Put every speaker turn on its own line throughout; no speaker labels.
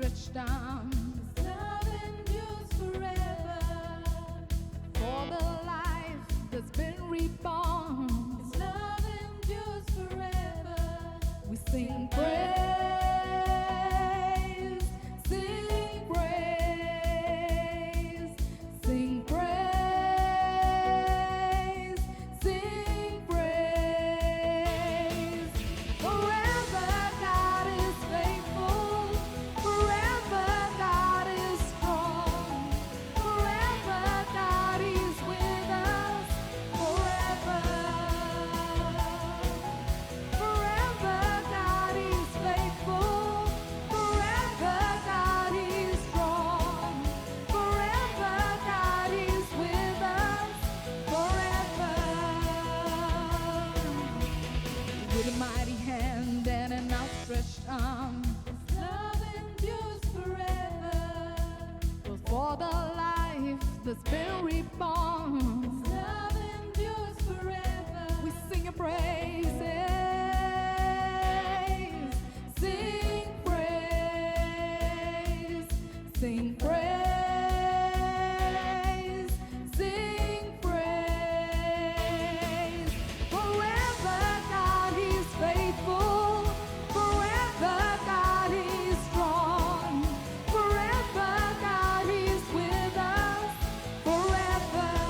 outstretched arms.
His love endures forever.
For the life that's been reborn,
His love endures forever.
we sing praise, sing praise, sing praise, sing praise. Forever God is faithful, forever God is strong, forever God is with us, forever. Forever God is faithful, forever God is strong, forever God is with us, forever. With a mighty hand and an outstretched arm,
His love endures forever.
for the life that's been reborn,
His love endures forever.
we sing your praises, sing praise, sing praise, sing praise. Forever God is faithful, forever God is strong, forever God is with us, forever.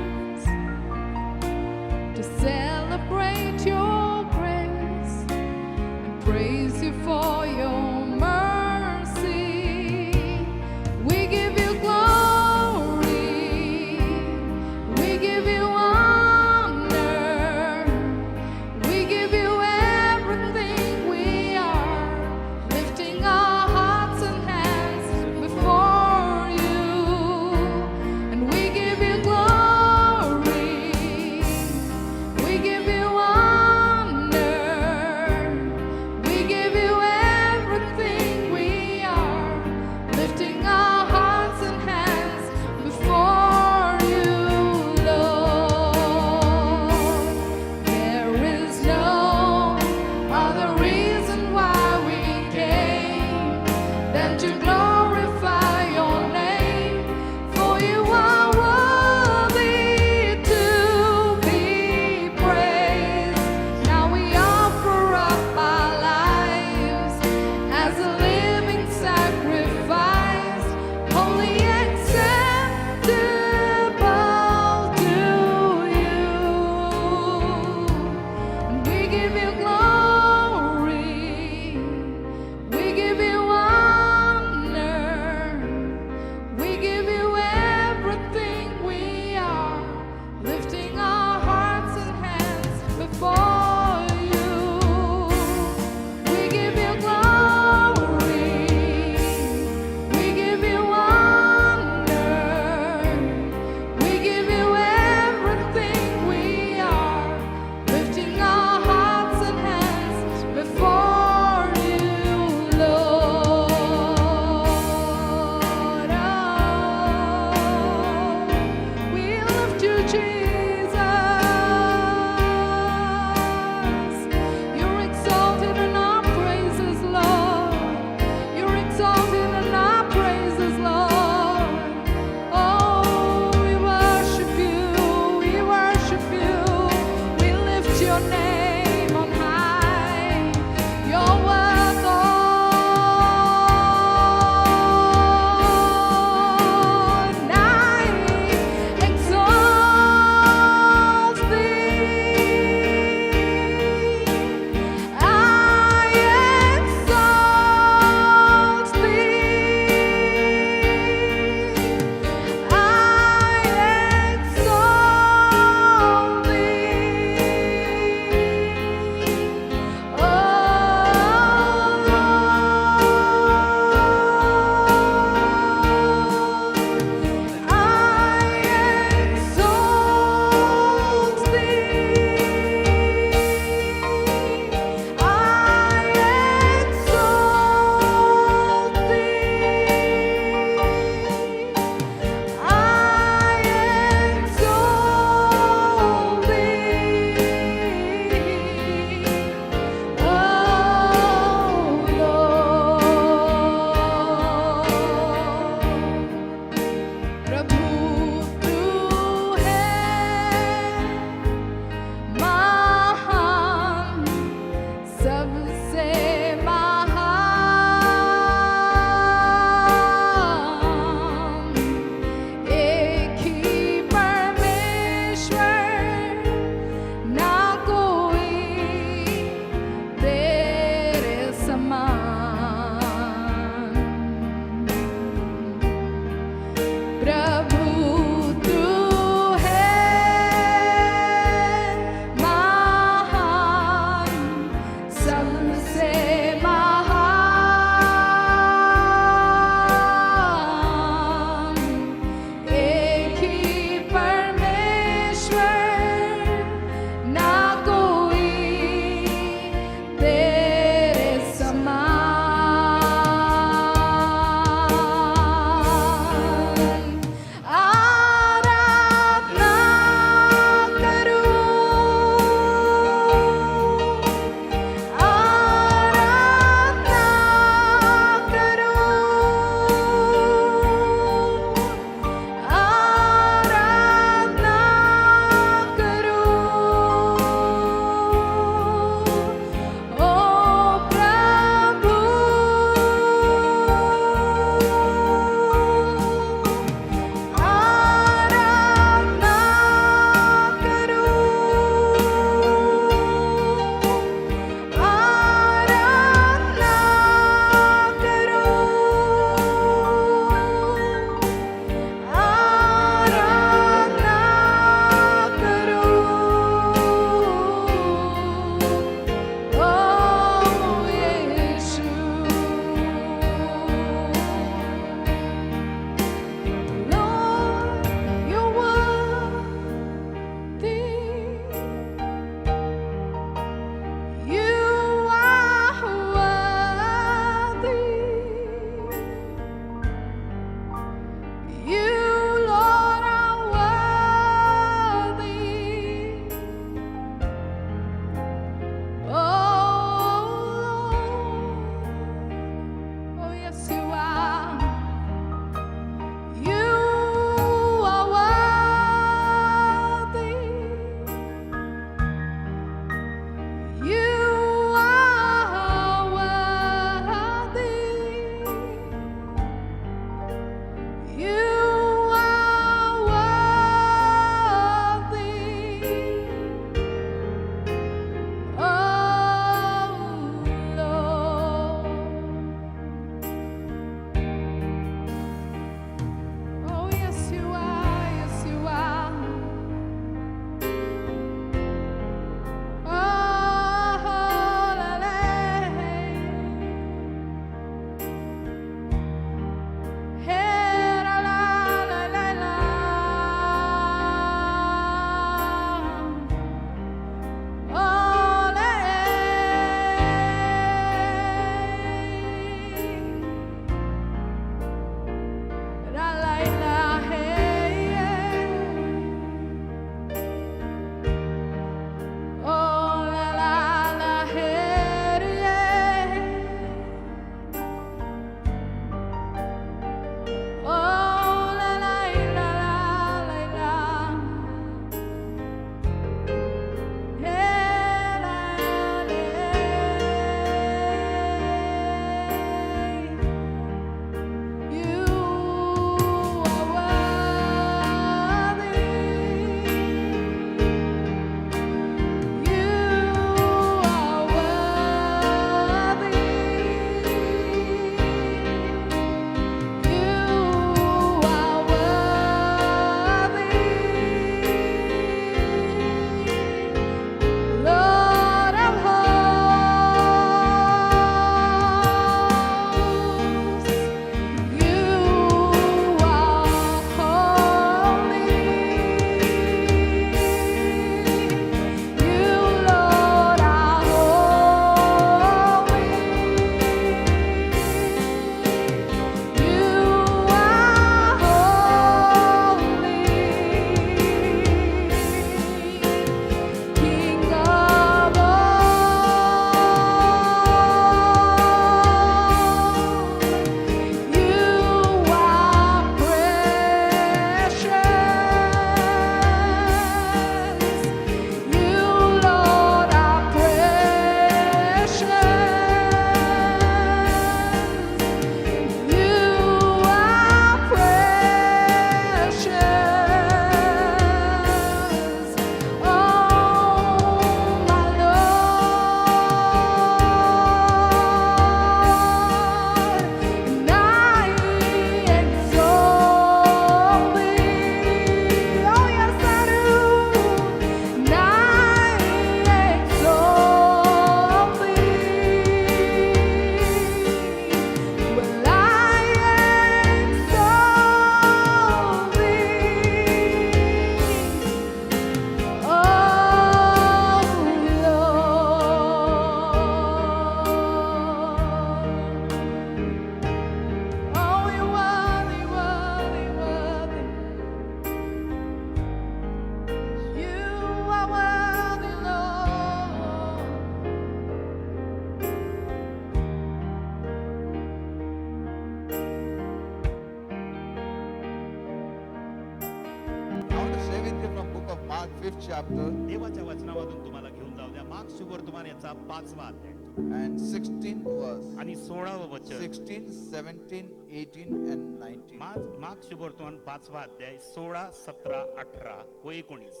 Mark 5th chapter
देवाच्या वचनामधून तुम्हाला घेऊन जाऊ द्या. Mark शुभवर्तमान याचा 5वा अध्याय
and 16th verse.
आणि 16वं वचन.
16, 17, 18 and 19.
Mark शुभवर्तमान 5वा अध्याय 16, 17, 18 व 19.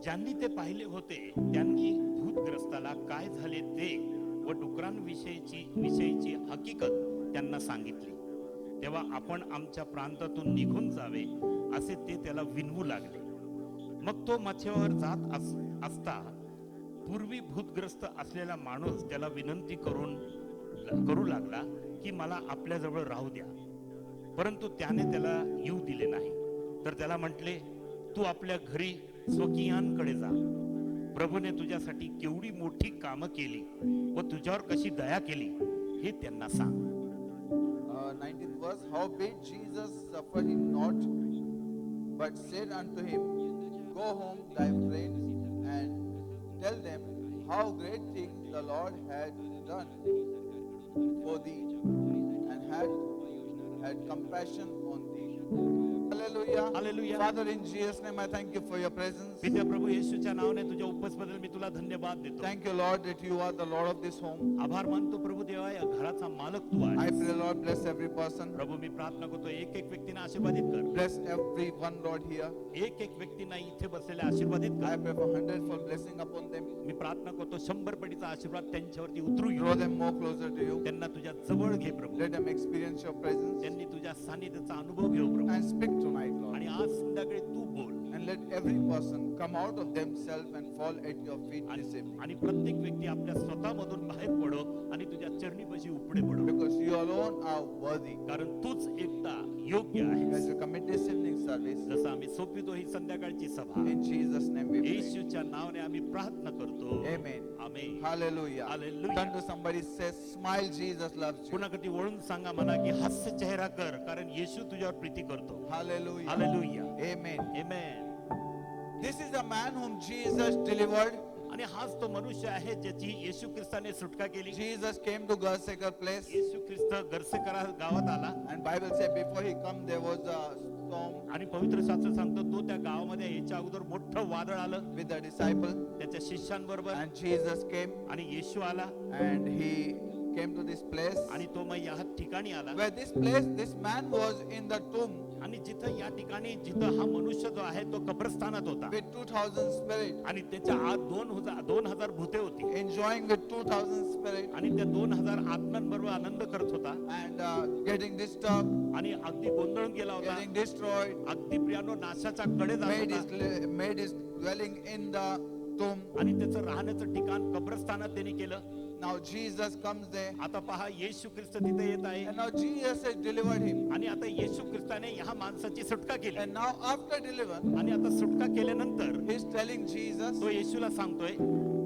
ज्यांनी ते पाहिले होते त्यांनी भूतग्रस्ताला काय झाले ते व डुकरांविषयीची हकीकत त्यांना सांगितली. तेव्हा आपण आमच्या प्रांतातून निघून जावे असे ते त्याला विनवू लागले. मग तो मच्छीवर जात असता पूर्वी भूतग्रस्त असलेला माणूस त्याला विनंती करू लागला की मला आपल्याजवळ राहू द्या. परंतु त्याने त्याला येऊ दिले नाही. तर त्याला म्हटले, तू आपल्या घरी स्वकीयांकडे जा. प्रभूने तुझ्यासाठी केवढी मोठी कामं केली व तुझ्यावर कशी दया केली हे त्यांना सांग.
19th verse. Howbeit Jesus suffered him not, but said unto him, Go home thy friends, and tell them how great things the Lord had done for thee, and had compassion on thee. Hallelujah.
Hallelujah.
Father, in Jesus' name, I thank you for your presence.
पित्या प्रभू येशूच्या नावाने तुझ्या उपस्थितीबद्दल मी तुला धन्यवाद देतो.
Thank you, Lord, that you are the Lord of this home.
आभार मानतो प्रभू देवा, या घराचा मालक तू
I
आहेस.
pray, Lord, bless every person.
प्रभू मी प्रार्थना करतो, एक एक व्यक्तीने आशीर्वादित कर.
Bless everyone, Lord, here.
एक एक व्यक्तींना इथे बसलेल्या आशीर्वादित
I
कर.
pray for 100-fold blessing upon them.
मी प्रार्थना करतो 100 पटीचा आशीर्वाद त्यांच्यावरती उतरू
Draw
येऊ.
them more closer to you.
त्यांना तुझ्या जवळ घे प्रभू.
Let them experience your presence.
त्यांनी तुझ्या सानिध्याचा अनुभव घेऊ प्रभू.
And speak tonight, Lord.
आणि आज संध्याकाळी तू बोल.
And let every person come out of themselves and fall at your feet this evening.
आणि प्रत्येक व्यक्ती आपल्या स्वतःमधून बाहेर पडो आणि तुझ्या चरणीपाशी उपडे पडो.
Because you alone are worthy.
कारण तूच एकटा योग्य आहेस.
As we commit this evening service,
जसं आम्ही सोपितो ही संध्याकाळची सभा
in Jesus' name we pray.
येशूच्या नावाने आम्ही प्रार्थना करतो.
Amen.
Amen.
Hallelujah.
Hallelujah.
Turn to somebody, say, smile, Jesus loves you.
कुणाकडे वळून सांगा म्हणा की हास्य चेहरा कर, कारण येशू तुझ्यावर प्रीती करतो.
Hallelujah.
Hallelujah.
Amen.
Amen.
This is the man whom Jesus delivered.
आणि हाच तो मनुष्य आहे ज्याची येशू ख्रिस्ताने सुटका केली.
Jesus came to Gerseker place.
येशू ख्रिस्त गर्सेकरा गावात आला.
And Bible said before he come there was a storm
आणि पवित्र शास्त्र सांगतो तो त्या गावामध्ये याच्या अगोदर मोठं वादळ आलं
with the disciple.
त्याच्या शिष्यांबरोबर.
And Jesus came
आणि येशू आला
and he came to this place.
आणि तो मग या ठिकाणी आला.
Where this place, this man was in the tomb
आणि जिथं या ठिकाणी जिथं हा मनुष्य जो आहे तो कब्रस्थानात होता.
with 2,000 spirits.
आणि त्याच्या आत 2000 भूते होती.
Enjoying with 2,000 spirits.
आणि त्या 2000 आत्म्यांबरोबर आनंद करत होता.
And getting disturbed,
आणि अगदी गोंधळून गेला होता.
getting destroyed.
अगदी प्रियानो नाशाच्या कडे जात होता.
Made his dwelling in the tomb.
आणि त्याचं राहण्याचं ठिकाण कब्रस्थानात त्यांनी केलं.
Now Jesus comes there.
आता पहा येशू ख्रिस्त तिथे येत आहे.
And now Jesus has delivered him.
आणि आता येशू ख्रिस्ताने ह्या माणसाची सुटका केली.
And now after deliverance,
आणि आता सुटका केल्यानंतर
he's telling Jesus
तो येशूला सांगतोय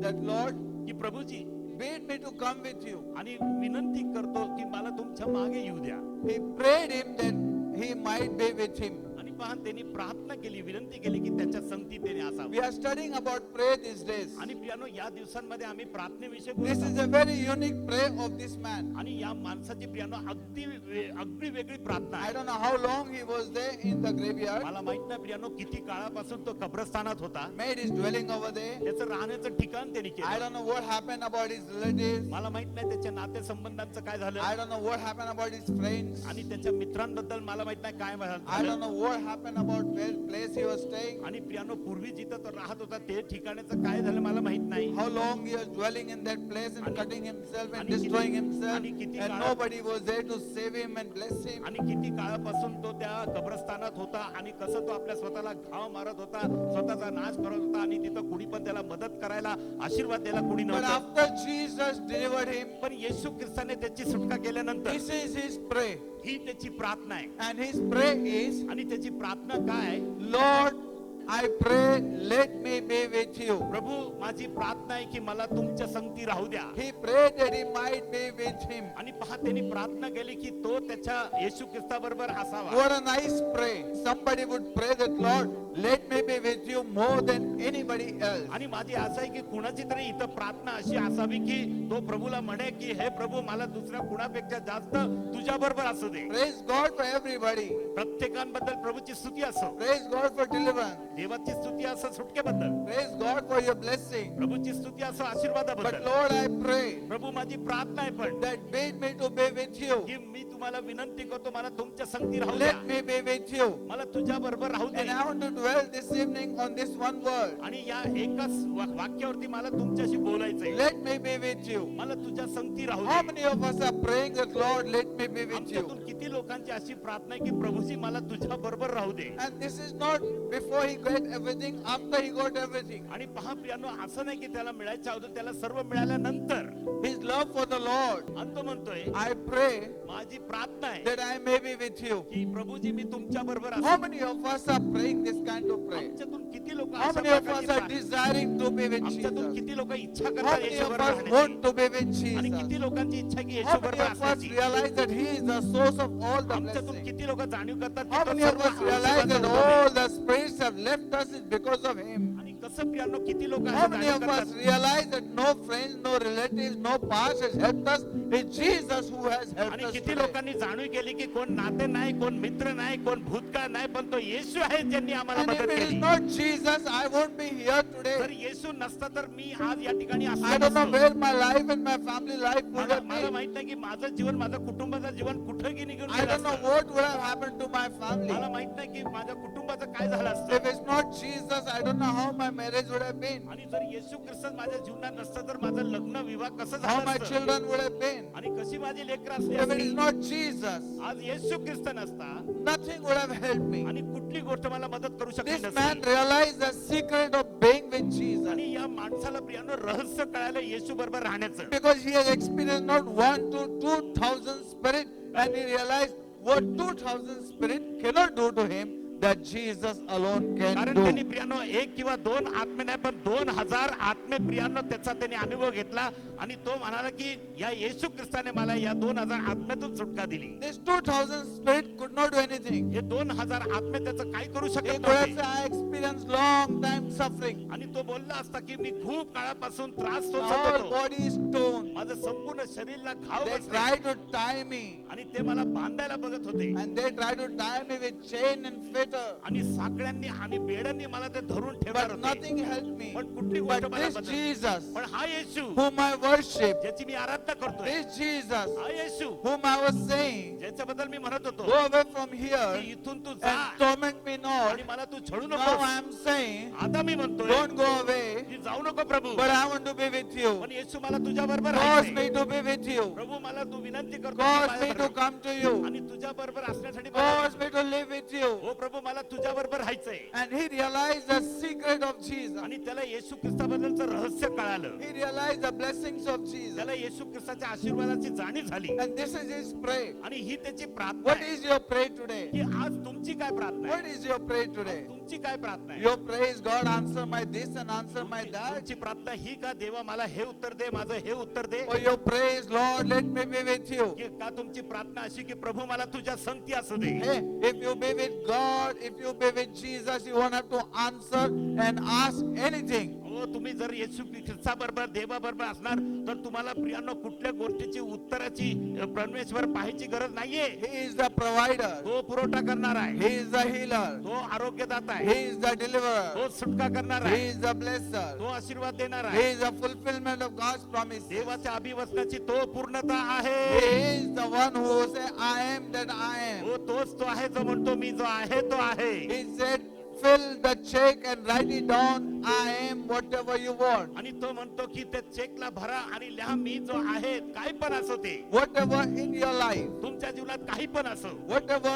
that Lord,
की Prabhuji
bid me to come with you.
आणि विनंती करतो की मला तुमच्या मागे येऊ द्या.
He prayed him that he might be with him.
आणि पहा त्यांनी प्रार्थना केली, विनंती केली की त्याच्या संगती त्याने असावं.
We are studying about prayer these days.
आणि प्रियानो या दिवसांमध्ये आम्ही प्रार्थनेविषयी
This
बोलतो.
is a very unique prayer of this man.
आणि या माणसाची प्रियानो अगदी वेगळी प्रार्थना
I
आहे.
don't know how long he was there in the graveyard.
मला माहित नाही प्रियानो किती काळापासून तो कब्रस्थानात होता.
Made his dwelling over there.
त्याचं राहण्याचं ठिकाण त्यांनी
I
केलं.
don't know what happened about his relatives.
मला माहित नाही त्याच्या नातेसंबंधांचं काय
I
झालं.
don't know what happened about his friends.
आणि त्याच्या मित्रांबद्दल मला माहित नाही काय
I don't
झालं.
know what happened about where place he was staying.
आणि प्रियानो पूर्वी जिथं तो राहत होता ते ठिकाणाचं काय झालं मला माहित नाही.
How long he was dwelling in that place and
Ani-
cutting himself and
ani kiti-
destroying himself.
ani kiti
And
kala-
nobody was there to save him and bless him.
आणि किती काळापासून तो त्या कब्रस्थानात होता आणि कसं तो आपल्या स्वतःला घाव मारत होता, स्वतःचा नाश करत होता आणि तिथं कुणी पण त्याला मदत करायला आशीर्वाद द्यायला कुणी
But
नव्हतं.
after Jesus delivered him,
पण येशू ख्रिस्ताने त्याची सुटका केल्यानंतर
this is his prayer.
ही त्याची प्रार्थना आहे.
And his prayer is,
आणि त्याची प्रार्थना काय?
Lord, I pray, let me be with you.
प्रभू माझी प्रार्थना आहे की मला तुमच्या संगती राहू द्या.
He prayed that he might be with him.
आणि पहा त्यांनी प्रार्थना केली की तो त्याच्या येशू ख्रिस्ताबरोबर असावा.
What a nice prayer. Somebody would pray that, Lord, let me be with you more than anybody else.
आणि माझी आशा आहे की कुणाची तरी इथं प्रार्थना अशी असावी की तो प्रभूला म्हणे की हे प्रभू मला दुसऱ्या कुणापेक्षा जास्त तुझ्या बरोबर असू दे.
Praise God for everybody.
प्रत्येकाबद्दल प्रभूची स्तुती असो.
Praise God for deliverance.
देवाची स्तुती असं सुटकेबद्दल,
Praise God for your blessing.
प्रभूची स्तुती असं
But
आशीर्वादाबद्दल.
Lord, I pray
प्रभू माझी प्रार्थना आहे पण
that bid me to be with you.
की मी तुम्हाला विनंती करतो, मला तुमच्या संगती राहू द्या,
Let me be with you.
मला तुझ्या बरोबर राहू
And
they.
I want to dwell this evening on this one word.
आणि या एकाच वाक्यावरती मला तुमच्याशी बोलायचंय.
Let me be with you.
मला तुझ्या संगती राहू
How
they.
many of us are praying that, Lord, let me be with you?
आमच्यातून किती लोकांची अशी प्रार्थना आहे की प्रभूजी मला तुझ्या बरोबर राहू दे.
And this is not before he got everything, after he got everything.
आणि पहा प्रियानो, असं नाही की त्याला मिळायच्या अगोदर, त्याला सर्व मिळाल्यानंतर
His love for the Lord.
अंत म्हणतोय,
I pray
माझी प्रार्थना आहे
that I may be with you.
की प्रभूजी मी तुमच्या बरोबर
How
असेन.
many of us are praying this kind of prayer?
आमच्यातून किती लोक
How
अशा
many of
प्रकारची
us are
प्रार्थना-
desiring to be with
आमच्यातून
Jesus?
किती लोक इच्छा
How
करतात
many
येशू
of
बरोबर
us
राहण्याची?
want to be with
आणि
Jesus?
किती लोकांची इच्छा की येशू
How many
बरोबर
of us
असण्याची?
realize that He is the source of all the
आमच्यातून
blessing?
किती लोक जाणीव करतात की
How
तो
many of
serve
us realize that
आशीर्वादाचा उगम आहे?
all the spirits have left us is because of Him?
आणि कसं प्रियानो, किती लोक
How many of us realize that no friends, no relatives, no past has helped us? It's Jesus who has helped
आणि
us
किती
today.
लोकांनी जाणीव केली की कोण नाते नाही, कोण मित्र नाही, कोण भूतकाळ नाही, पण तो येशू आहे ज्यांनी आम्हाला
And if
मदत
it is
केली.
not Jesus, I won't be here
जर
today.
येशू नसता तर मी आज या ठिकाणी
I
असलो
don't know
नसतो.
where my life and my family life would
मला
have
मला
been.
माहित नाही की माझं जीवन, माझं कुटुंबाचं जीवन कुठं की निघून
I
गेलं
don't know
असतं.
what would have happened to my family.
मला माहित नाही की माझ्या कुटुंबाचं काय झालं
If
असतं.
it's not Jesus, I don't know how my marriage would have been,
आणि जर येशू ख्रिस्त माझ्या जीवनात नसतं तर माझं लग्न विवाह कसं
how
झालं
my
असतं,
children would have been.
आणि कशी माझी लेकरं असली
If it is
असती.
not Jesus,
आज येशू ख्रिस्त नसता
nothing would have helped me.
आणि कुठली गोष्ट मला मदत करू शकली
This man
नसती.
realized the secret of being with Jesus
आणि या माणसाला प्रियानो रहस्य कळालं येशू बरोबर राहण्याचं.
because he has experienced not 1 to 2,000 spirit, and he realized what 2,000 spirit cannot do to him, that Jesus alone can
कारण त्यांनी
do.
प्रियानो एक किंवा दोन आत्मे नाही पण 2000 आत्मे प्रियानो त्याचा त्यांनी अनुभव घेतला आणि तो म्हणाला की या येशू ख्रिस्ताने मला या 2000 आत्म्यातून सुटका दिली.
This 2,000 spirit could not do anything.
हे 2000 आत्मे त्याचं काय करू
He
शकत
could have
नव्हते.
said, I experienced long time suffering.
आणि तो बोलला असता की मी खूप काळापासून त्रास
My
सोसत
whole
होतो,
body is torn.
माझं संपूर्ण शरीरला घाव
They
बसले
tried to tie me,
आणि ते मला बांधायला बघत होते
and they tried to tie me with chain and fetter,
आणि साकड्यांनी आणि बेड्यांनी मला ते धरून ठेवणार
but
होते.
nothing helped me.
पण कुठली गोष्ट
But
मला
this
मदत-
Jesus,
पण हा येशू
whom I worship,
ज्याची मी आराधना करतोय,
this Jesus,
हा येशू
whom I was saying,
ज्याच्याबद्दल मी म्हणत होतो
go away from
की
here
इथून तू जा
and torment me not.
आणि मला तू छळू
Now
नको.
I am saying,
आता मी म्हणतोय
don't go away,
की जाऊ नको प्रभू,
but I want to be with you.
पण येशू मला तुझ्या बरोबर
Cause me to be with you.
प्रभू मला तू विनंती करतो की
Cause me
माझ्याबरोबर
to come to you.
आणि तुझ्या बरोबर असण्यासाठी मला-
Cause me to live with you.
हो प्रभू मला तुझ्या बरोबर राहायचंय.
And he realized the secret of Jesus.
आणि त्याला येशू ख्रिस्ताबद्दलचं रहस्य कळालं.
He realized the blessings of Jesus.
त्याला येशू ख्रिस्ताच्या आशीर्वादाची जाणीव झाली
And this is his prayer.
आणि ही त्याची प्रार्थना
What
आहे
is your prayer today?
की आज तुमची काय प्रार्थना
What
आहे.
is your prayer today?
तुमची काय प्रार्थना आहे.
Your prayer is, God, answer my this and answer my that.
तुमची प्रार्थना ही का देवा मला हे उत्तर दे, माझं हे उत्तर दे.
Or your prayer is, Lord, let me be with you.
की का तुमची प्रार्थना अशी की प्रभू मला तुझ्या संगती असू दे.
Hey, if you be with God, if you be with Jesus, you won't have to answer and ask anything.
हो तुम्ही जर येशू ख्रिस्ताबरोबर देवाबरोबर असणार तर तुम्हाला प्रियांनो कुठल्या गोष्टीची उत्तराची परमेश्वर पाहायची गरज नाहीये.
He is the provider.
तो पुरवठा करणार आहे,
He is the healer.
तो आरोग्यदाता
He
आहे,
is the deliverer.
तो सुटका करणार
He
आहे,
is the blesser.
तो आशीर्वाद देणार
He
आहे.
is the fulfillment of God's promises.
देवाच्या अभिवचनाची तो पूर्णता
He
आहे.
is the one who said, I am that I am.
हो तोच तो आहे जो म्हणतो मी जो आहे तो आहे.
He said, fill the check and write it down. I am whatever you want.
आणि तो म्हणतो की त्या चेकला भरा आणि लिहा मी जो आहे काय पण असो ते.
Whatever in your life,
तुमच्या जीवनात काही पण असो
whatever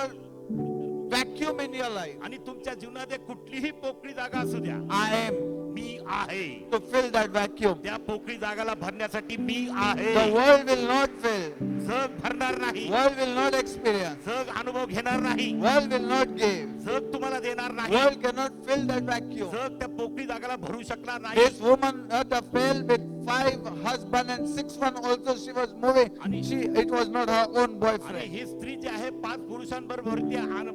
vacuum in your life,
आणि तुमच्या जीवनात एक कुठलीही पोकळी जागा असू द्या,
I am
मी आहे.
to fill that vacuum.
त्या पोकळी जागाला भरण्यासाठी मी
The
आहे.
world will not fill.
जग भरणार नाही,
World will not experience.
जग अनुभव घेणार नाही,
World will not give.
जग तुम्हाला देणार नाही,
World cannot fill that vacuum.
जग त्या पोकळी जागाला भरू शकणार नाही.
This woman had a fail with 5 husbands and 6th one also she was moving. It was not her own
आणि
boyfriend.
ही स्त्री जी आहे 5 पुरुषांबरोबर होती आणि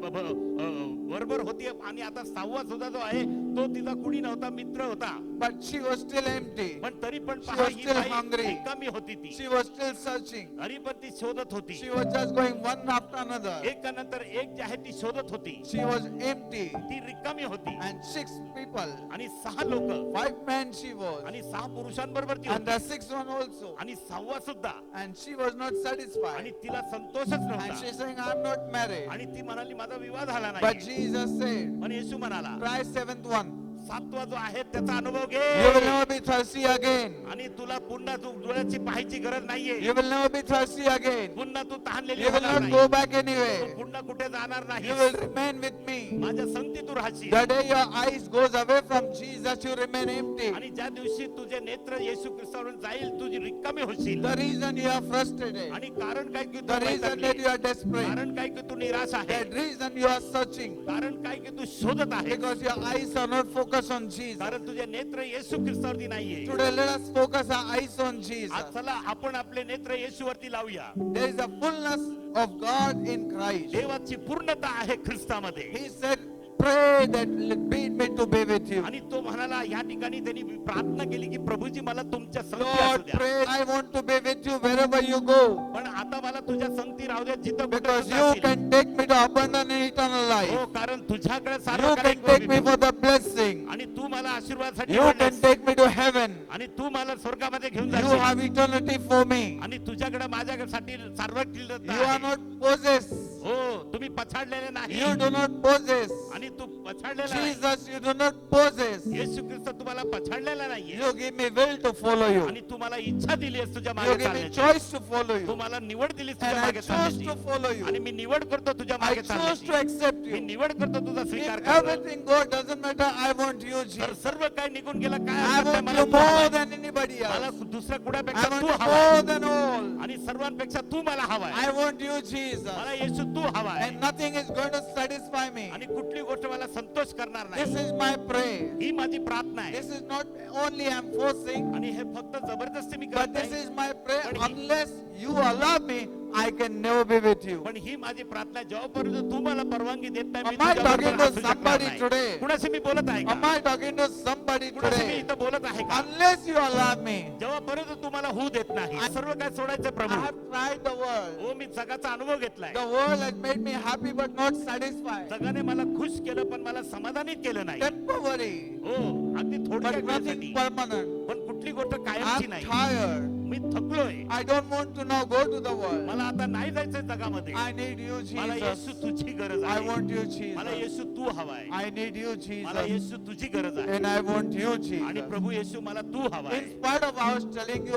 बरोबर होती आणि आता 6वा सुद्धा जो आहे तो तिचा कुणी नव्हता, मित्र होता,
but she was still empty.
पण तरी पण
She
पहा,
was
he
still
by
hungry.
रिकामी होती ती,
She was still searching.
तरी पण ती शोधत होती.
She was just going one after another.
एकानंतर एक जे आहे ती शोधत होती,
She was empty.
ती रिकामी होती.
And 6 people,
आणि 6 लोक
5 men she was.
आणि 6 पुरुषांबरोबर ती
And
होती,
the 6th one also.
आणि 6वा सुद्धा.
And she was not
आणि
satisfied.
तिला संतोषच
And
नव्हता,
she's saying, I'm not married.
आणि ती म्हणाली माझा विवाह झाला
But
नाही.
Jesus said,
पण येशू म्हणाला,
try 7th one.
7वा जो आहे त्याचा अनुभव
You will
घे,
never be thirsty again.
आणि तुला पुन्हा तू डोळ्याची पाहायची गरज नाहीये,
You will never be thirsty again.
पुन्हा तू तहानलेली
You will
होणार
not
नाही,
go back
तू
anywhere.
पुन्हा कुठे जाणार नाही,
You will remain with me.
माझ्या संगती तू राहशील.
The day your eyes goes away from Jesus, you remain empty.
आणि ज्या दिवशी तुझे नेत्र येशू ख्रिस्तावरून जाईल, तुझी रिकामी होशील.
The reason you are frustrated,
आणि कारण काय की तू
the reason
वैतागली,
that you are desperate,
कारण काय की तू निराश आहे,
the reason you are searching,
कारण काय की तू शोधत आहे,
because your eyes are not focused on Jesus.
कारण तुझे नेत्र येशू ख्रिस्तावरती नाहीये.
Today, let us focus our eyes on Jesus.
आज चला आपण आपले नेत्र येशूवरती लावूया.
There is a fullness of God in Christ.
देवाची पूर्णता आहे ख्रिस्तामध्ये.
He said, pray that bid me to be with you.
आणि तो म्हणाला, या ठिकाणी त्यांनी प्रार्थना केली की प्रभूजी मला तुमच्या संगती असू
Lord,
द्या.
pray, I want to be with you wherever you go.
पण आता मला तुझ्या संगती राहू द्या जिथं कुठं
Because
तू
you
जाशील.
can take me to abundant and eternal
हो,
life.
कारण तुझ्याकडे सारं
You
काही
can take me
आहे.
for the blessing.
आणि तू मला आशीर्वादासाठी
You can
आणलंस.
take me to heaven.
आणि तू मला स्वर्गामध्ये घेऊन
You
जाशील.
have eternity for me.
आणि तुझ्याकडे माझ्यासाठी सार्वत्रिक
You are not possessed.
हो, तुम्ही पछाडलेले नाही,
You do not possess.
आणि तू पछाडलेला नाही.
Jesus, you do not possess.
येशू ख्रिस्त तुम्हाला पछाडलेला नाहीये,
You give me will to follow you.
आणि तुम्हाला इच्छा दिली आहे तुझ्या
You
मागे
give me
चालण्याची.
choice to follow
तू
you.
मला निवड दिली तुझ्या
And I
मागे
choose
चालण्याची,
to follow
आणि
you.
मी निवड करतो तुझ्या
I
मागे
choose to
चालण्याची.
accept
me
you.
निवड करतो तुझा स्वीकार
If
करायला.
everything God doesn't matter, I want you,
तर
Jesus.
सर्व काही निघून गेलं काय
I
हरकत नाही,
want
मला
you
तू हवाय.
more than anybody
मला
else.
दुसऱ्या
I
कुणापेक्षा
want
तू
you
हवाय,
more than all.
आणि सर्वांपेक्षा तू मला हवाय.
I want you, Jesus.
मला येशू तू हवाय,
And nothing is going to satisfy me.
आणि कुठली गोष्ट मला संतोष करणार
This
नाही.
is my prayer.
ही माझी प्रार्थना आहे,
This is not only I'm forcing,
आणि हे फक्त जबरदस्ती मी
but
करत
this
नाही.
is my prayer. Unless you allow me, I can never be with you.
पण ही माझी प्रार्थना आहे, जेव्हापर्यंत तू मला परवानगी देत नाही, मी
Am I
तुझ्याबरोबर
talking to
असू शकणार
somebody
नाही.
today?
कुणाशी मी बोलत आहे
Am
का?
I talking to somebody
कुणाशी मी
today?
इथं बोलत आहे का?
Unless you allow me.
जेव्हापर्यंत तू मला होऊ देत नाही, सर्व काय सोडायचं
I
Prabhu.
have tried the world.
हो, मी जगाचा अनुभव घेतलाय.
The world has made me happy but not satisfied.
जगाने मला खुश केलं पण मला समाधानित केलं नाही.
Temporary,
हो, अगदी थोड्या
but
वेळासाठी.
nothing permanent.
पण कुठली गोष्ट कायमची
I'm
नाही.
tired.
Me थकलोय,
I don't want to now go to the world.
मला आता नाही जायचंय जगामध्ये.
I need you,
मला येशू
Jesus.
तुझी गरज
I
आहे.
want you,
मला
Jesus.
येशू तू हवाय.
I need you,
मला
Jesus.
येशू तुझी गरज आहे.
And I want you,
आणि
Jesus.
प्रभू येशू मला तू हवाय.
In spite of I was telling you,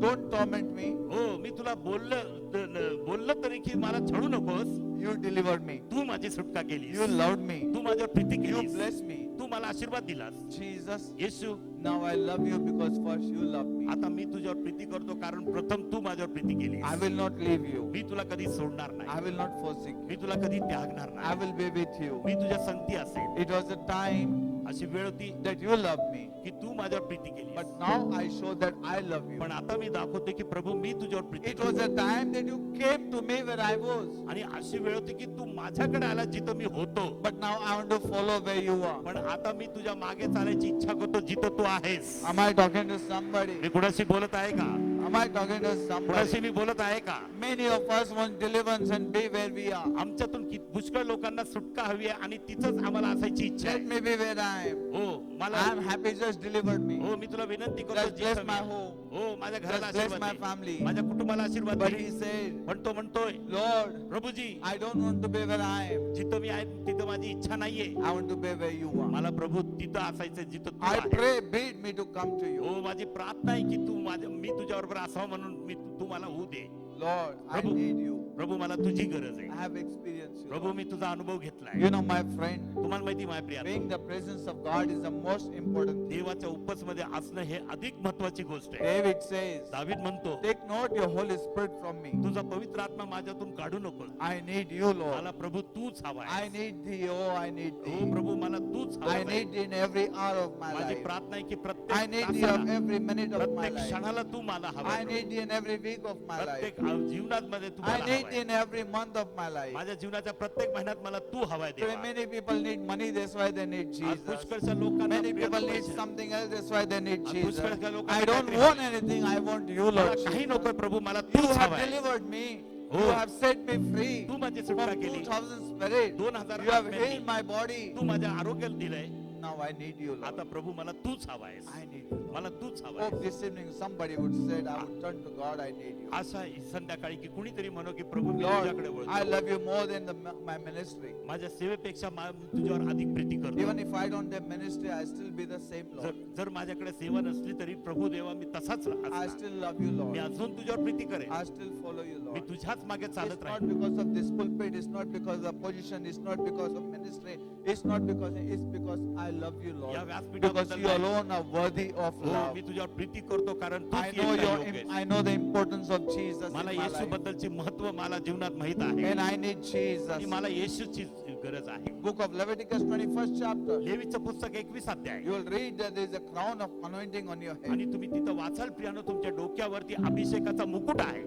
don't torment me,
हो, मी तुला बोललं तरी की मला छळू नकोस.
you delivered me.
तू माझी सुटका केलीस,
You loved me.
तू माझ्यावर प्रीती
You
केलीस,
blessed me.
तू मला आशीर्वाद दिलास.
Jesus,
Yeshu,
now I love you because first you loved me.
आता मी तुझ्यावर प्रीती करतो कारण प्रथम तू माझ्यावर प्रीती केलीस.
I will not leave you.
मी तुला कधी सोडणार
I
नाही,
will not forsake you.
मी तुला कधी त्यागणार
I
नाही,
will be with you.
मी तुझ्या संगती असेल.
It was a time
अशी वेळ होती
that you loved me,
की तू माझ्यावर प्रीती केली,
but now I show that I love you.
पण आता मी दाखवते की प्रभू मी तुझ्यावर प्रीती
It was
करतो.
a time that you came to me where I was,
आणि अशी वेळ होती की तू माझ्याकडे आला जिथं मी होतो,
but now I want to follow where you are.
पण आता मी तुझ्या मागे चालायची इच्छा करतो जिथं तू आहेस.
Am I talking to somebody?
मी कुणाशी बोलत आहे का?
Am I talking to
कुणाशी
somebody?
मी बोलत आहे का?
Many of us want deliverance and be where we are.
आमच्यातून पुष्कळ लोकांना सुटका हवी आहे आणि तिथंच आम्हाला असायची इच्छा
Let
आहे.
me be where I am.
हो, मला
I am happy, just delivered me.
हो, मी तुला विनंती करतो
Just bless
जिथं
my
मी-
home.
हो, माझ्या घराला
Just bless
आशीर्वाद
my
दे.
family.
माझ्या कुटुंबाला आशीर्वाद
But
दे.
he said,
पण तो म्हणतोय,
Lord,
Prabhuji,
I don't want to be where I am.
जिथं मी आहे तिथं माझी इच्छा नाहीये.
I want to be where you are.
मला प्रभू तिथं असायचं जिथं तू
I
आहेस.
pray, bid me to come to you.
हो, माझी प्रार्थना आहे की तू मी तुझ्याबरोबर असावं म्हणून तू मला होऊ दे.
Lord, I
Prabhu.
need you.
प्रभू, मला तुझी गरज
I
आहे.
have experienced you.
प्रभू, मी तुझा अनुभव घेतलाय.
You know, my friend,
तुम्हाला माहिती माझ्या प्रिया,
being the presence of God is the most important thing.
देवाच्या उपस्थितीत मध्ये असणं हे अधिक महत्वाची गोष्ट आहे.
David says,
दावीद म्हणतो,
take not your Holy Spirit from me.
तुझा पवित्र आत्मा माझ्यातून काढू नको.
I need you, Lord.
मला प्रभू तूच हवाय.
I need thee. Oh, I need
हो
thee.
प्रभू, मला तूच
I
हवाय.
need thee in every hour of my
माझी
life.
प्रार्थना आहे की
I
प्रत्येक
need thee
तासाला,
of every minute of my
प्रत्येक
life.
क्षणाला तू मला
I
हवाय.
need thee in every week of my life.
प्रत्येक जीवनात मध्ये तू
I
मला
need right
हवाय.
in every month of my life.
माझ्या जीवनाच्या प्रत्येक महिन्यात मला तू हवाय
Today
देवा.
many people need money, that's why they need
आज
Jesus.
पुष्कळशा लोकांना
Many people
प्रिय
need
पैसे.
something else, that's why they need
आज
Jesus.
पुष्कळशा लोकांना
I don't
काहीतरी
want
हवंय.
anything, I want you,
मला
Lord
काही
Jesus.
नको प्रभू, मला
You
तूच
have
हवाय.
delivered me.
हो.
You have set me free
तू माझी
from
सुटका केली.
2000 spirit.
2000
You have
आत्म्यांनी.
healed my body.
तू माझ्या आरोग्याला दिलंय.
Now I need you, Lord.
आता प्रभू मला तूच हवायस.
I need you.
मला तूच
Hope
हवायस.
this evening somebody would say, I would turn to God, I need you.
अशा संध्याकाळी की कुणीतरी म्हणो की प्रभू मी
Lord,
तुझ्याकडे
I
वळतो.
love you more than my ministry.
माझ्या सेवेपेक्षा तुझ्यावर अधिक प्रीती करतो.
Even if I don't have ministry, I still be the same, Lord.
जर माझ्याकडे सेवा नसली तरी प्रभू देवा मी तसाच
I
असणार.
still love you,
me
Lord.
अजून तुझ्यावर प्रीती करेन.
I still follow you,
me
Lord.
तुझ्याच मागे
It's
चालत
not
राहीन.
because of this pulpit, it's not because of position, it's not because of ministry, it's not because, it's because I love you,
या
Lord.
व्यासपीठाबद्दल
Because you alone are worthy of
हो,
love.
मी तुझ्यावर प्रीती करतो कारण तूच
I know
एकटा योग्य आहेस.
I know the importance of Jesus in
मला
my
येशू
life.
बद्दलचे महत्व मला जीवनात माहित आहे
And I need Jesus.
आणि मला येशूची गरज आहे.
Book of Leviticus 21st chapter.
लेवीचं पुस्तक 21 अध्याय
You will read that there is a crown of anointing on your head.
आणि तुम्ही तिथं वाचाल प्रियानो तुमच्या डोक्यावरती अभिषेकाचा मुकुट आहे.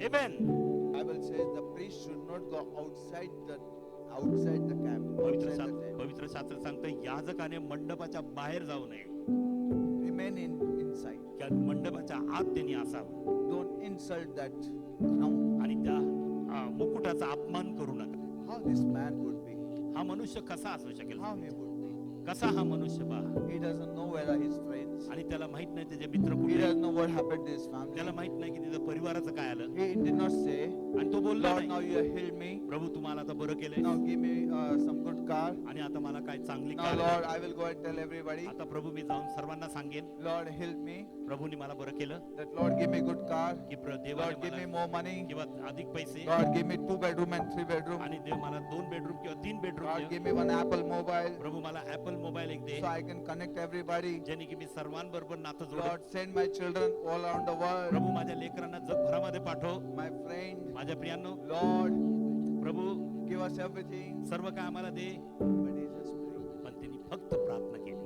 Amen.
Bible says the priest should not go outside the camp. Outside the tent.
पवित्र शास्त्र सांगतं याजकाने मंडपाच्या बाहेर जाऊ नये.
Remain inside.
त्या मंडपाच्या आत त्यांनी असावं
Don't insult that crown.
आणि त्या मुकुटाचा अपमान करू नका.
How this man would be.
हा मनुष्य कसा असू शकेल?
How he would be.
कसा हा मनुष्य पहा.
He doesn't know where are his friends.
आणि त्याला माहित नाही त्याचे मित्र
He
कुठे आहेत.
doesn't know what happened to his family.
त्याला माहित नाही की त्याच्या परिवाराचं काय आलं.
He did not say,
आणि तो बोलला
Lord, now
नाही
you have healed me.
प्रभू तुम्हाला आता बरं केलंय
Now give me some good car.
आणि आता मला काय चांगली
Now,
car
Lord,
they.
I will go and tell everybody.
आता प्रभू मी जाऊन सर्वांना सांगेन
Lord, help me.
प्रभूने मला बरं केलं
That Lord, give me good car.
की देवाने
Lord, give me
मला
more money.
किंवा अधिक पैसे
Lord, give me 2 bedroom and 3 bedroom.
आणि देव मला 2 बेडरूम किंवा 3 बेडरूम
Lord,
दे.
give me one Apple mobile
प्रभू मला ऍपल मोबाईल एक दे
so I can connect everybody.
ज्याने की मी सर्वांबरोबर नातं जोड.
Lord, send my children all around the world.
प्रभू माझ्या लेकरांना जगभरामध्ये पाठव.
My friend,
माझ्या प्रियांनो
Lord,
प्रभू
give us everything.
सर्व काय आम्हाला दे.
But he just prayed.
पण त्यांनी फक्त प्रार्थना केली.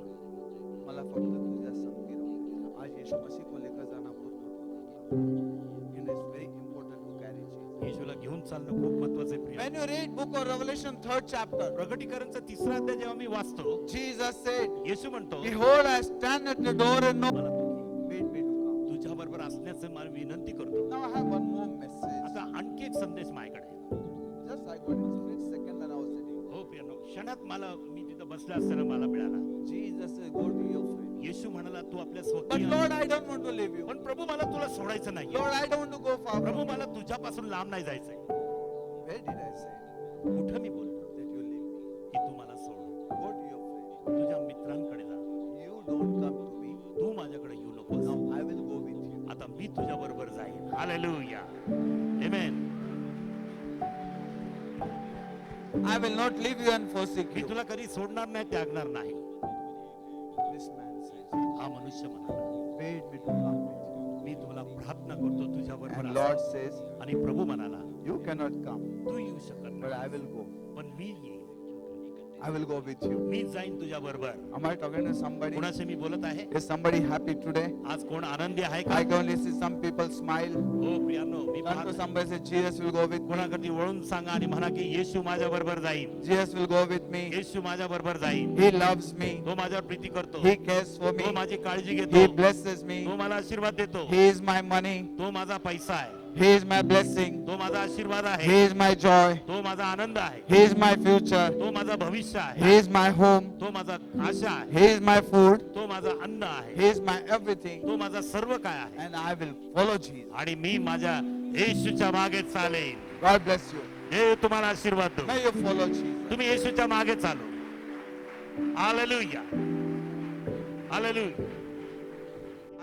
मला फक्त तुझ्या संगती राहू दे. आज यीशु मसीह को लेकर जाना बहुत महत्वपूर्ण है. It is very important to carry Jesus.
येशूला घेऊन चालणं खूप महत्वाचं आहे प्रिय.
When you read book of Revelation 3rd chapter,
प्रगटीकरणचा 3रा अध्याय जेव्हा मी वाचतो
Jesus said,
येशू म्हणतो
Behold, I stand at the door and knock.
मला तू
Bid me to come.
तुझ्या बरोबर असण्याचं मला विनंती करतो.
Now I have one more message.
आता आणखी एक संदेश माझ्याकडे आहे.
Just I got in split second and I was sitting.
हो प्रियानो क्षणात मला मी तिथं बसला असताना मला मिळाला.
Jesus said, Go to your friend.
येशू म्हणाला तू आपल्या
But
स्वकीय
Lord, I don't want to leave you.
पण प्रभू मला तुला सोडायचं नाही.
Lord, I don't want to go far
Prabhu
from
मला
you.
तुझ्यापासून लांब नाही जायचंय.
Where did I say
कुठं मी बोललो
that you leave me?
की तू मला सोड.
Go to your friend.
तुझ्या मित्रांकडे जा.
You don't come to me.
तू माझ्याकडे येऊ नकोस.
Now I will go with you.
आता मी तुझ्या बरोबर जाईन. Hallelujah. Amen.
I will not leave you and forsake
me
you.
तुला कधी सोडणार नाही त्यागणार नाही.
This man says,
हा मनुष्य म्हणाला
Bid me to come with you.
मी तुला प्रार्थना करतो तुझ्या
And
बरोबर
Lord says,
आणि प्रभू म्हणाला
You cannot come,
तू येऊ शकत
but
नाही
I will go.
पण मी येईन.
I will go with you.
मी जाईन तुझ्या बरोबर.
Am I talking to somebody?
कुणाशी मी बोलत आहे?
Is somebody happy today?
आज कोण आनंदी आहे का?
I can only see some people smile.
हो प्रियानो मी
Turn to
पाहतो.
somebody say, Jesus will go with me.
कोणाकडे वळून सांगा आणि म्हणा की येशू माझ्या बरोबर जाईन.
Jesus will go with me.
येशू माझ्या बरोबर जाईन.
He loves me.
तो माझ्यावर प्रीती करतो.
He cares for me.
तो माझी काळजी
He
घेतो.
blesses me.
तो मला आशीर्वाद देतो.
He is my money.
तो माझा पैसा आहे.
He is my blessing.
तो माझा आशीर्वाद
He
आहे.
is my joy.
तो माझा आनंद आहे.
He is my future.
तो माझा भविष्य
He
आहे.
is my home.
तो माझा आशा आहे.
He is my food.
तो माझा अन्न आहे.
He is my everything.
तो माझा सर्व काय आहे.
And I will follow Jesus.
आणि मी माझ्या येशूच्या मागे चालेन.
God bless you.
देव तुम्हाला आशीर्वाद दो.
May you follow Jesus.
तुम्ही येशूच्या मागे चालो. Hallelujah. Hallelujah.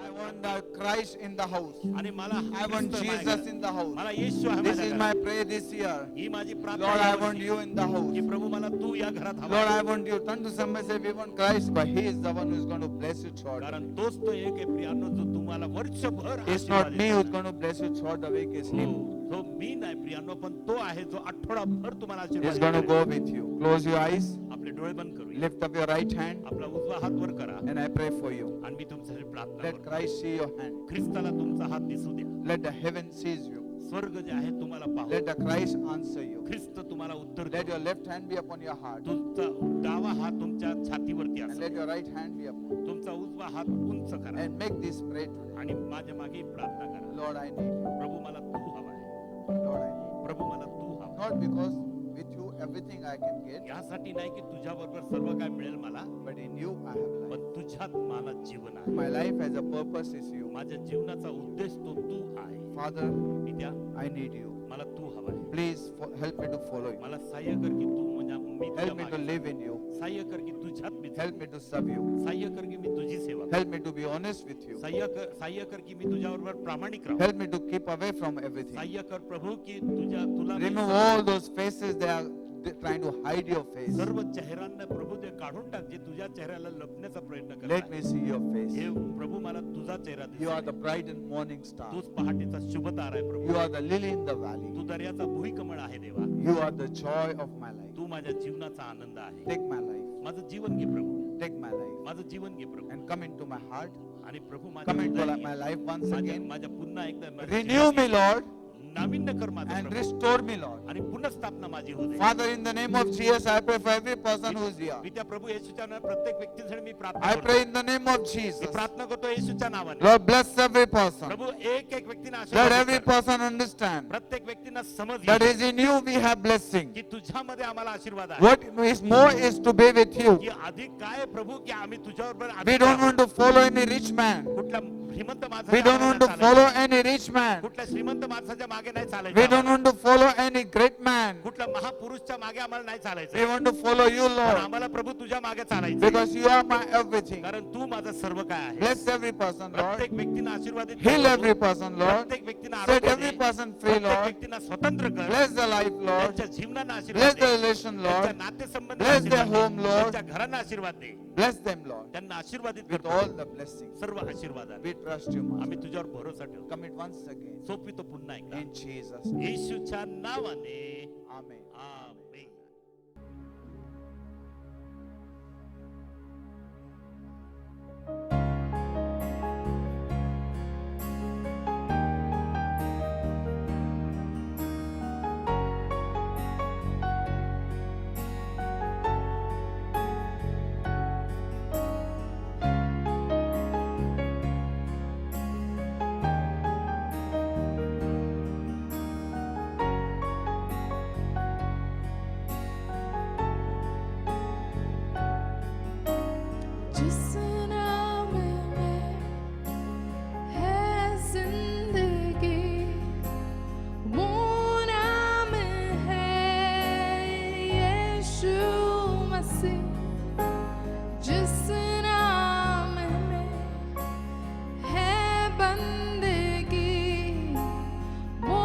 I want Christ in the house.
आणि मला
I want
ख्रिस्त
Jesus
माझ्याकडे.
in the house.
मला येशू आहे
This is
माझ्याकडे.
my prayer this year.
ही माझी
Lord,
प्रार्थना
I
आहे
want
यावर्षी.
you in the house.
की प्रभू मला तू या घरात हवा
Lord,
आहे.
I want you. Turn to somebody and say, we want Christ, but He is the one who is going to bless you throughout.
कारण तोच तो एक आहे प्रियानो जो तुम्हाला वर्षभर
It's
आशीर्वाद
not me
देतो.
who's going to bless you throughout the week. It's
हो,
Him.
तो मी नाही प्रियानो पण तो आहे जो आठवडाभर तुम्हाला
He's
आशीर्वाद
going to
देतो.
go with you. Close your eyes.
आपले डोळे बंद करूया.
Lift up your right hand.
आपला उजवा हात वर करा
And I pray for you.
आणि मी तुमच्यासाठी प्रार्थना
Let
करतो.
Christ see your hand.
ख्रिस्ताला तुमचा हात दिसू द्या.
Let the heaven seize you.
स्वर्ग जे आहे तुम्हाला पाहू.
Let the Christ answer you.
ख्रिस्त तुम्हाला उत्तर
Let
देईल.
your left hand be upon your heart.
तुमचा डावा हात तुमच्या छातीवरती
And
असेल.
let your right hand be upon.
तुमचा उजवा हात उंच करा
And make this prayer today.
आणि माझ्या मागे प्रार्थना करा.
Lord, I need you.
प्रभू मला तू हवा आहे.
Lord, I need
प्रभू मला तू हवा
you. Not because with you everything I can get,
यासाठी नाही की तुझ्या बरोबर सर्व काय मिळेल मला,
but in you I have life.
पण तुझ्यात मला जीवन आहे.
My life has a purpose is you.
माझ्या जीवनाचा उद्देश तो तू आहे.
Father,
पित्या
I need you.
मला तू हवा आहे.
Please help me to follow you.
मला सहाय्य कर की तू मी तुझ्या
Help me to
मागे.
live in you.
सहाय्य कर की तुझ्यात मी
Help me to serve you.
सहाय्य कर की मी तुझी सेवा करू.
Help me to be honest with you.
सहाय्य कर की मी तुझ्याबरोबर प्रामाणिक राहू.
Help me to keep away from everything.
सहाय्य कर प्रभू की तुला मी
Remove all those faces they are trying to hide your face.
सर्व चेहऱ्यांना प्रभू ते काढून टाक जे तुझ्या चेहऱ्याला लपण्याचा प्रयत्न
Let
करतात.
me see your face.
हे प्रभू मला तुझा चेहरा
You are
दिसेल.
the bright and morning star.
तूच पहाटेचा शुभ तारा आहे प्रभू.
You are the lily in the valley.
तू दर्याचा भुईकमळ आहे देवा.
You are the joy of my life.
तू माझ्या जीवनाचा आनंद आहे.
Take my life.
माझं जीवन घे प्रभू.
Take my life.
माझं जीवन घे प्रभू.
And come into my heart.
आणि प्रभू माझ्या
Come into
हृदयात
my
ये.
life once
माझ्या
again.
माझ्या पुन्हा एकदा माझ्या
Renew
जीवनात
me,
ये.
Lord.
नाविन्य कर माझं
And
Prabhu.
restore me, Lord.
आणि पुनर्स्थापना माझी होऊ दे.
Father, in the name of Jesus, I pray for every person who is here.
मी त्या प्रभू येशूच्या नावात प्रत्येक व्यक्तीसाठी मी प्रार्थना
I
करतो.
pray in the name of
me
Jesus.
प्रार्थना करतो येशूच्या नावाने.
Lord, bless every person.
प्रभू एक एक व्यक्तींना
Let
आशीर्वाद
every
कर.
person understand
प्रत्येक व्यक्तींना समज
that
येईल
is in you we have blessing.
की तुझ्यामध्ये आम्हाला आशीर्वाद आहे.
What is more is to be with you.
की अधिक काय प्रभू की आम्ही तुझ्याबरोबर
We
अधिक
don't
आहोत.
want to follow any rich man.
कुठल्या श्रीमंत
We
माणसाच्या
don't
मागे
want to
नाही
follow
चालायचं.
any rich man.
कुठल्या श्रीमंत माणसाच्या मागे नाही
We
चालायचं.
don't want to follow any great man.
कुठल्या महापुरुषच्या मागे आम्हाला नाही
We
चालायचं.
want to follow you,
पण
Lord,
आम्हाला प्रभू तुझ्या मागे चालायचं.
because you are my everything.
कारण तू माझं सर्व काय आहे.
Bless every person, Lord.
प्रत्येक व्यक्तींना आशीर्वादित
Heal
कर
every
प्रभू.
person, Lord.
प्रत्येक व्यक्तींना
Set
आरोग्य
every
दे.
person free,
प्रत्येक
Lord.
व्यक्तींना स्वतंत्र कर.
Bless the life, Lord.
त्यांच्या जीवनांना
Bless
आशीर्वाद
the
दे.
relation,
त्यांच्या
Lord.
नातेसंबंध
Bless their
आशीर्वाद दे.
home, Lord.
त्यांच्या घरांना आशीर्वाद दे.
Bless them, Lord,
त्यांना आशीर्वादित
with
करतो.
all the blessings.
सर्व आशीर्वाद
We trust you,
आम्ही
Master.
तुझ्यावर भरोसा ठेवतो.
Commit once again.
सोपवितो पुन्हा एकदा
In Jesus' name.
येशूच्या नावाने.
Amen.
आमेन.
जिस नाम में है जिंदगी वो नाम है यीशु मसीह जिस नाम में है बंदगी वो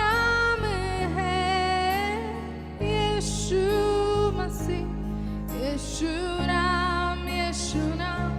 नाम है यीशु मसीह यीशु नाम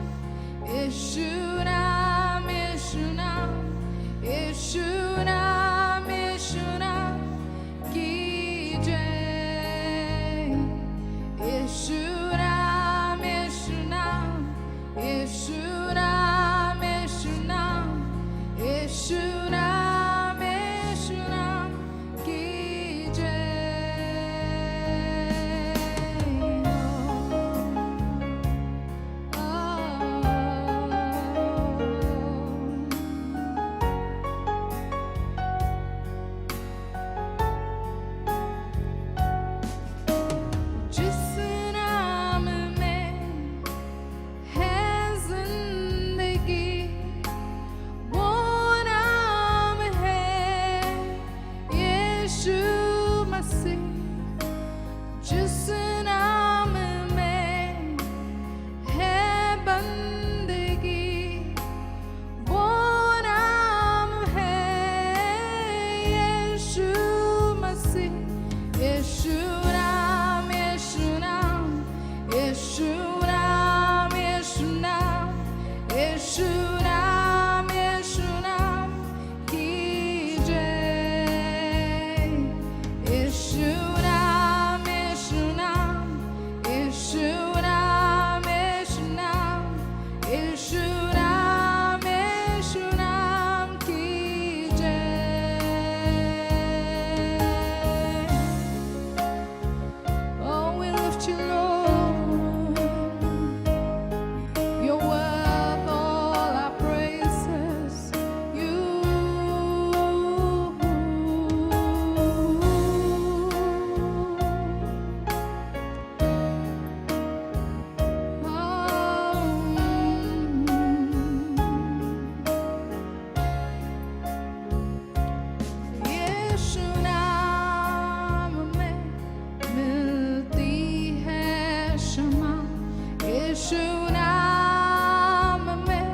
यीशु नाम में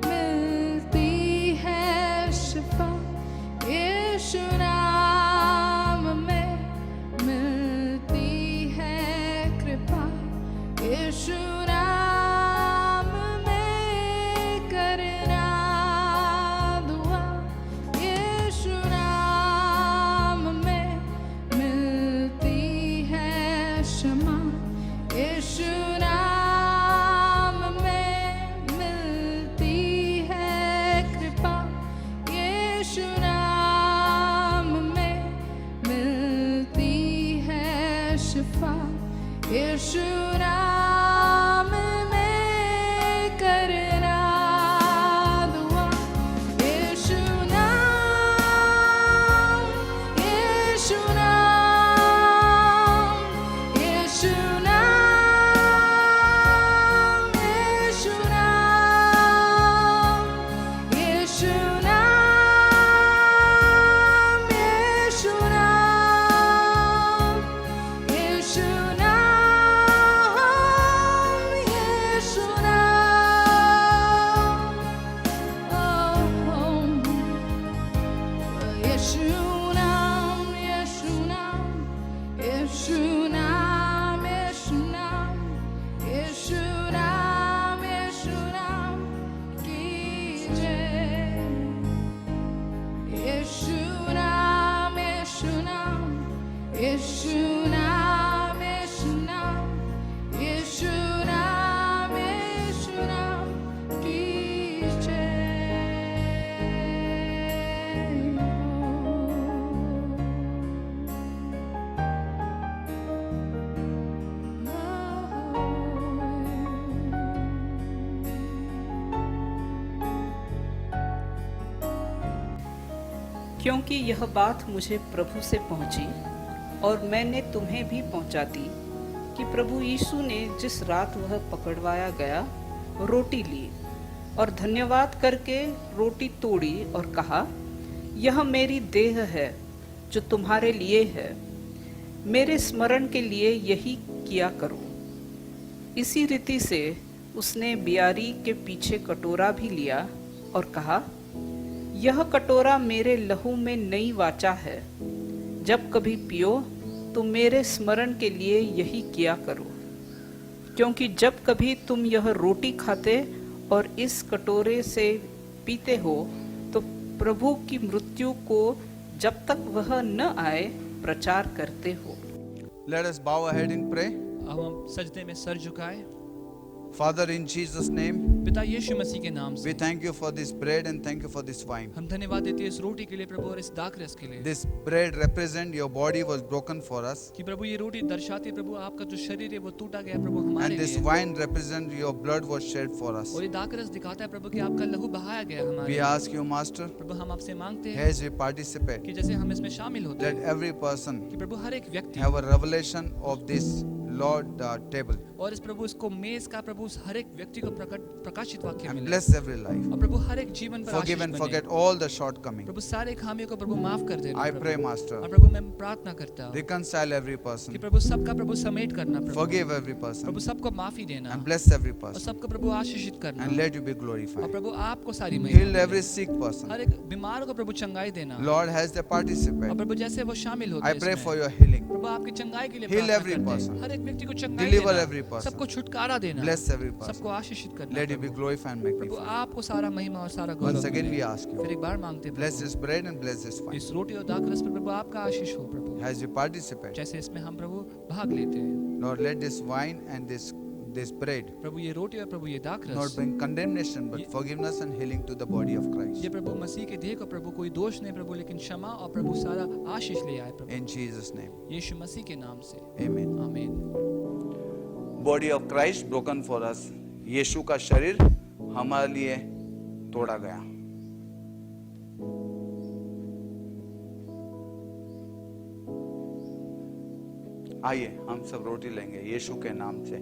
मिलती है शिफा, यीशु नाम में मिलती है कृपा, यीशु नाम में करना दुआ, यीशु नाम में मिलती है क्षमा, यीशु नाम में मिलती है कृपा, यीशु नाम में मिलती है शिफा, यीशु नाम में करना दुआ, यीशु नाम, यीशु नाम, यीशु नाम, यीशु नाम, यीशु नाम, यीशु नाम, यीशु नाम, यीशु नाम, यीशु नाम, यीशु नाम, यीशु नाम, यीशु नाम, यीशु नाम, यीशु नाम की जय, यीशु नाम, यीशु नाम, यीशु नाम, यीशु नाम, यीशु नाम, यीशु नाम की
क्योंकि यह बात मुझे प्रभु से पहुंची और मैंने तुम्हें भी पहुंचा दी कि प्रभु यीशु ने जिस रात वह पकड़वाया गया रोटी ली और धन्यवाद करके रोटी तोड़ी और कहा, यह मेरी देह है जो तुम्हारे लिए है, मेरे स्मरण के लिए यही किया करो। इसी रीति से उसने बियारी के पीछे कटोरा भी लिया और कहा, यह कटोरा मेरे लहू में नई वाचा है, जब कभी पियो तो मेरे स्मरण के लिए यही किया करो। क्योंकि जब कभी तुम यह रोटी खाते और इस कटोरे से पीते हो तो प्रभु की मृत्यु को जब तक वह न आए प्रचार करते हो।
Let us bow our head in pray.
अब हम सजदे में सर झुकाए।
Father, in Jesus' name,
पिता यीशु मसीह के नाम
we
से
thank you for this bread and thank you for this wine.
हम धन्यवाद देते हैं इस रोटी के लिए प्रभु और इस दाखरस के लिए
This bread represent your body was broken for us,
कि प्रभु ये रोटी दर्शाती है प्रभु आपका जो शरीर है वो टूटा गया प्रभु हमारे
and this
लिए,
wine represent your blood was shed for us.
और ये दाखरस दिखाता है प्रभु कि आपका लहू बहाया गया हमारे
We
लिए।
ask you, Master,
प्रभु हम आपसे मांगते हैं
as we participate,
कि जैसे हम इसमें शामिल होते
let
हैं
every person
कि प्रभु हर एक व्यक्ति
have a revelation of this Lord table
और इस प्रभु इसको मेज का प्रभु हर एक व्यक्ति को प्रकाशित वाक्य
and
मिले
bless every life.
और प्रभु हर एक जीवन पर
Forgive
आशीष
and
बने।
forget all the shortcomings.
प्रभु सारे खामियों को प्रभु माफ कर दे
I
प्रभु।
pray, Master,
और प्रभु मैं प्रार्थना करता हूँ
reconcile every
कि
person,
प्रभु सबका प्रभु समेट करना प्रभु
forgive every
प्रभु
person,
सबको माफी देना
and bless every
और
person,
सबको प्रभु आशीषित करना
and let you be
और
glorified.
प्रभु आपको सारी
Heal
महिमा
every
मिले।
sick person.
हर एक बीमार को प्रभु चंगाई देना
Lord, as they
और
participate,
प्रभु जैसे वो शामिल होते
I
हैं
pray
इसमें,
for your healing.
प्रभु आपकी चंगाई के लिए
Heal
प्रार्थना
every
करते हैं।
person.
हर एक व्यक्ति को चंगाई
Deliver
देना,
every person.
सबको छुटकारा देना,
Bless every person.
सबको आशीषित करना
Let you be
Prabhu.
glorified and
Prabhu
magnified.
आपको सारा महिमा और सारा
Once
गौरव
again,
मिले।
we ask you,
फिर एक बार मांगते हैं
bless
Prabhu,
this bread and bless this wine.
इस रोटी और दाखरस पर प्रभु आपका आशीष हो प्रभु,
As you participate,
जैसे इसमें हम प्रभु भाग लेते हैं।
Lord, let this wine and this bread
प्रभु ये रोटी और प्रभु ये
not
दाखरस
bring condemnation but forgiveness and healing to the body of
ये
Christ.
प्रभु मसीह के देह को प्रभु कोई दोष नहीं प्रभु, लेकिन क्षमा और प्रभु सारा आशीष ले आए प्रभु,
In Jesus' name,
यीशु मसीह के नाम से
amen.
आमीन।
Body of Christ broken for us. यीशु का शरीर हमारे लिए तोड़ा गया। आइए हम सब रोटी लेंगे यीशु के नाम से।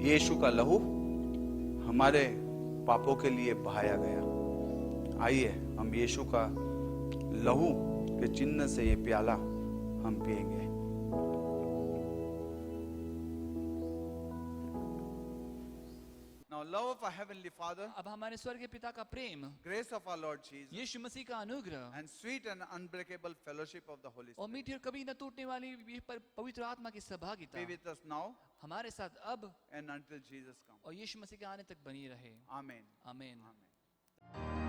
यीशु का लहू हमारे पापों के लिए बहाया गया। आइए हम यीशु का लहू के चिन्ह से ये प्याला हम पिएंगे। Now, love of our Heavenly Father,
अब हमारे स्वर्गीय पिता का प्रेम,
grace of our Lord Jesus,
यीशु मसीह का अनुग्रह
and sweet and unbreakable fellowship of the Holy
और
Spirit
मीठी और कभी न टूटने वाली ये पवित्र आत्मा की सहभागिता
be with us now
हमारे साथ अब
and until Jesus comes.
और यीशु मसीह के आने तक बनी रहे।
Amen.
आमीन।
Amen.